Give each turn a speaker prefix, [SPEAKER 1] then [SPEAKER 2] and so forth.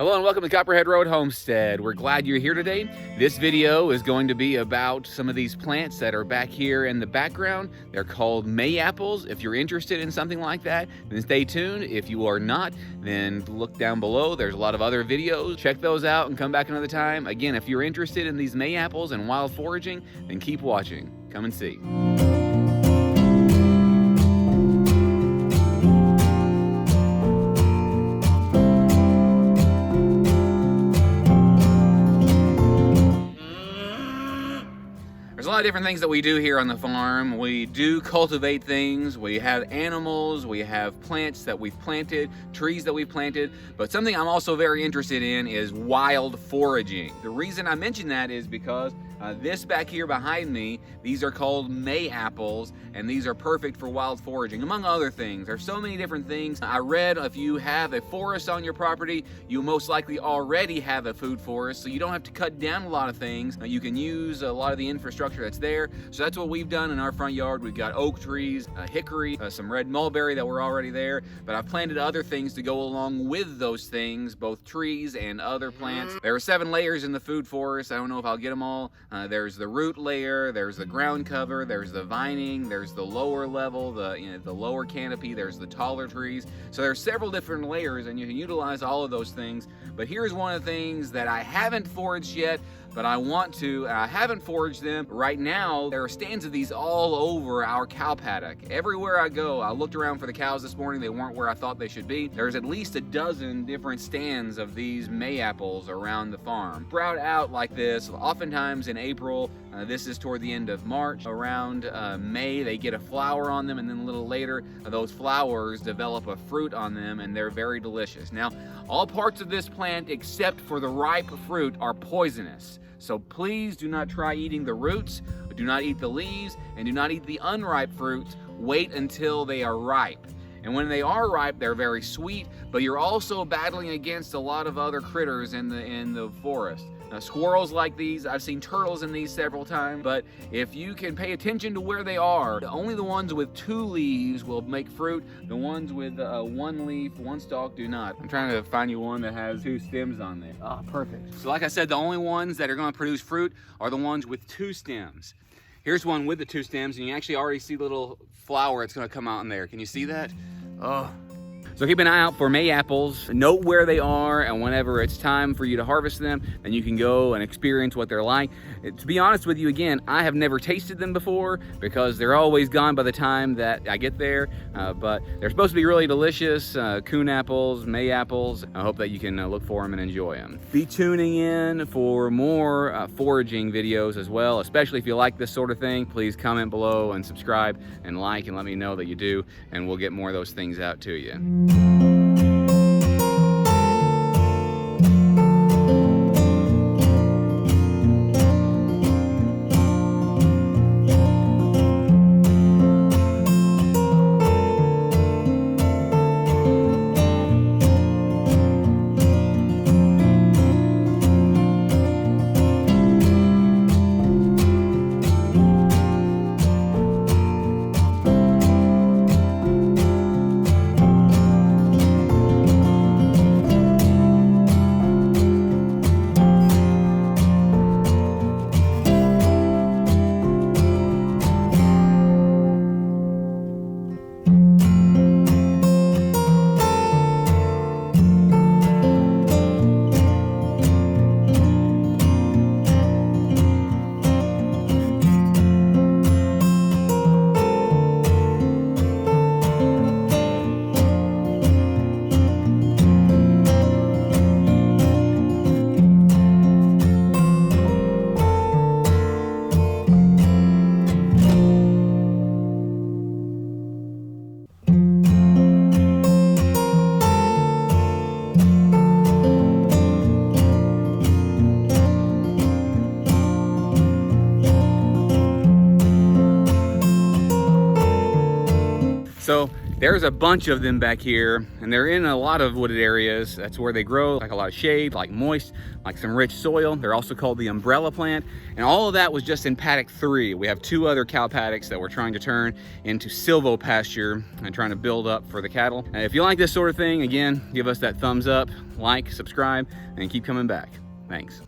[SPEAKER 1] Hello and welcome to Copperhead Road Homestead. We're glad you're here today. This video is going to be about some of these plants that are back here in the background. They're called May-apples. If you're interested in something like that, then stay tuned. If you are not, then look down below. There's a lot of other videos. Check those out and come back another time. Again, if you're interested in these May-apples and wild foraging, then keep watching. Come and see. There's a lot of different things that we do here on the farm. We do cultivate things, we have animals, we have plants that we've planted, trees that we've planted, but something I'm also very interested in is wild foraging. The reason I mention that is because this back here behind me, these are called May-apples, and these are perfect for wild foraging, among other things. There's so many different things. I read if you have a forest on your property, you most likely already have a food forest, so you don't have to cut down a lot of things. You can use a lot of the infrastructure that's there. So that's what we've done in our front yard. We've got oak trees, hickory, some red mulberry that were already there, but I've planted other things to go along with those things, both trees and other plants. There are 7 layers in the food forest. I don't know if I'll get them all. There's the root layer, there's the ground cover, there's the vining, there's the lower level, the lower canopy, there's the taller trees. So there's several different layers and you can utilize all of those things. But here's one of the things that I haven't foraged yet, but I want to. I haven't foraged them. Right now, there are stands of these all over our cow paddock. Everywhere I go, I looked around for the cows this morning. They weren't where I thought they should be. There's at least a dozen different stands of these May-apples around the farm. Sprout out like this, oftentimes in April. This is toward the end of March. Around May, they get a flower on them, and then a little later, those flowers develop a fruit on them, and they're very delicious. Now, all parts of this plant, except for the ripe fruit, are poisonous. So please do not try eating the roots, do not eat the leaves, and do not eat the unripe fruits. Wait until they are ripe. And when they are ripe, they're very sweet, but you're also battling against a lot of other critters in the forest. Squirrels like these, I've seen turtles in these several times, but if you can pay attention to where they are, only the ones with 2 leaves will make fruit. The ones with 1 leaf, 1 stalk do not. I'm trying to find you one that has 2 stems on there. Ah, perfect. So like I said, the only ones that are gonna produce fruit are the ones with 2 stems. Here's one with the 2 stems, and you actually already see the little flower that's gonna come out in there. Can you see that? Oh. So keep an eye out for May-apples. Note where they are, and whenever it's time for you to harvest them, then you can go and experience what they're like. To be honest with you, again, I have never tasted them before because they're always gone by the time that I get there, but they're supposed to be really delicious. Coon apples, May-apples. I hope that you can look for them and enjoy them. Be tuning in for more foraging videos as well, especially if you like this sort of thing. Please comment below and subscribe and like and let me know that you do, and we'll get more of those things out to you. There's a bunch of them back here, and they're in a lot of wooded areas. That's where they grow, like a lot of shade, like moist, like some rich soil. They're also called the umbrella plant. And all of that was just in paddock 3. We have 2 other cow paddocks that we're trying to turn into silvo pasture and trying to build up for the cattle. And if you like this sort of thing, again, give us that thumbs up, like, subscribe, and keep coming back. Thanks.